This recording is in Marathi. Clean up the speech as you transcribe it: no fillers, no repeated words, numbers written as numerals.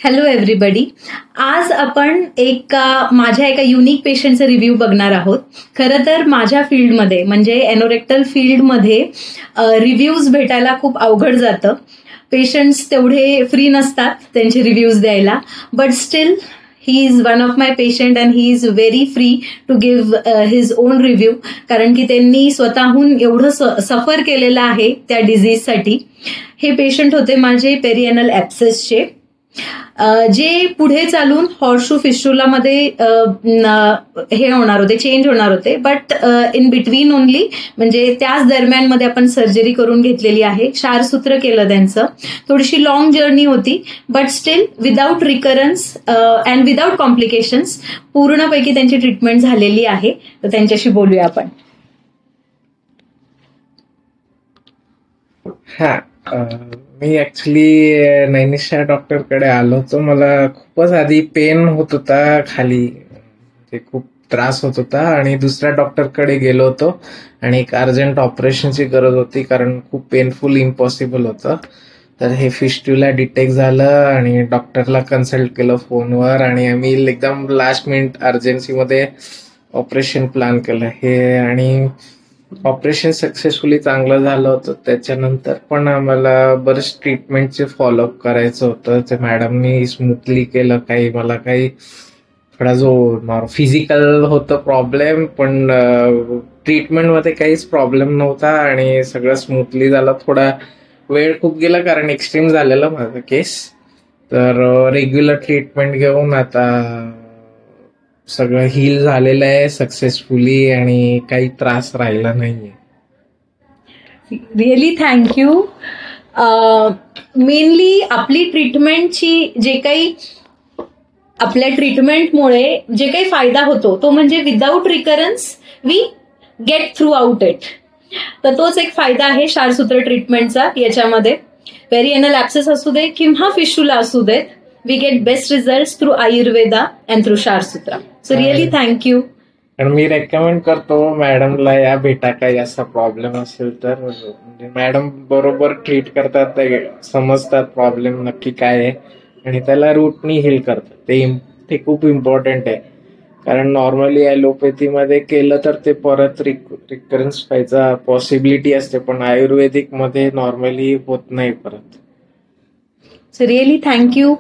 Hello everybody. आज आपण माझ्या एका युनिक पेशंटचा रिव्ह्यू बघणार आहोत. खरं तर माझ्या फील्डमध्ये म्हणजे एनोरेक्टल फील्डमध्ये रिव्ह्यूज भेटायला खूप अवघड जातं. पेशंट्स तेवढे फ्री नसतात त्यांचे रिव्ह्यूज द्यायला. But still he is one of my patient and he is very free to give his own review, कारण की त्यांनी स्वतःहून एवढं सफर केलेलं आहे त्या डिझीजसाठी. हे पेशंट होते माझे पेरिएनल ॲब्सेसचे, जे पुढे चालून हॉर्सशू फिस्टुलामध्ये हे होणार होते, चेंज होणार होते. बट इन बिटवीन ओनली म्हणजे त्याच दरम्यानमध्ये आपण सर्जरी करून घेतलेली आहे. क्षारसूत्र केलं त्यांचं. थोडीशी लॉंग जर्नी होती, but still without recurrence and without complications पूर्णपैकी त्यांची ट्रीटमेंट झालेली आहे. तर त्यांच्याशी बोलूया आपण. मी ऍक्च्युली नैनिषा डॉक्टरकडे आलो होतो. मला खूपच आधी पेन होत होता, खाली खूप त्रास होत होता आणि दुसऱ्या डॉक्टरकडे गेलो होतो आणि एक अर्जंट ऑपरेशनची गरज होती, कारण खूप पेनफुल इम्पॉसिबल होतं. तर हे फिस्ट्युला डिटेक्ट झालं आणि डॉक्टरला कन्सल्ट केलं फोनवर आणि आम्ही एकदम लास्ट मिनिट अर्जन्सीमध्ये ऑपरेशन प्लॅन केलं हे. आणि ऑपरेशन सक्सेसफुली चांगलं झालं होतं. त्याच्यानंतर पण आम्हाला बरेच ट्रीटमेंटचे फॉलोअप करायचं होतं. ते मॅडमनी स्मूथली केलं. मला काही थोडा जो फिजिकल होतं प्रॉब्लेम, पण ट्रीटमेंटमध्ये काहीच प्रॉब्लेम नव्हता आणि सगळं स्मूथली झालं. थोडा वेळ खूप गेला कारण एक्स्ट्रीम झालेलं माझं केस. तर रेग्युलर ट्रीटमेंट घेऊन आता सगळं हील झालेलं आहे सक्सेसफुली आणि काही त्रास राहिला नाहीये. Really thank you. मेनली आपली ट्रीटमेंटची आपल्या ट्रीटमेंटमुळे जे काही फायदा होतो तो म्हणजे without recurrence we get through out it. तर तोच एक फायदा आहे क्षारसूत्र ट्रीटमेंटचा. याच्यामध्ये पेरिएनल ॲब्सेस असू दे किंवा फिस्टुला असू देत, we get best results through Ayurveda and through Sharsutra. So really thank you. आणि मी रेकमेंड करतो मॅडमला या भेटा. काही असा प्रॉब्लेम असेल तर म्हणजे मॅडम बरोबर ट्रीट करतात, समजतात प्रॉब्लेम नक्की काय आहे आणि त्याला रूटनी हील करतात. ते खूप इम्पॉर्टंट आहे, कारण नॉर्मली ॲलोपॅथीमध्ये केलं तर ते परत रिकरन्स व्हायचा पॉसिबिलिटी असते, पण आयुर्वेदिक मध्ये नॉर्मली होत नाही परत. So really thank you.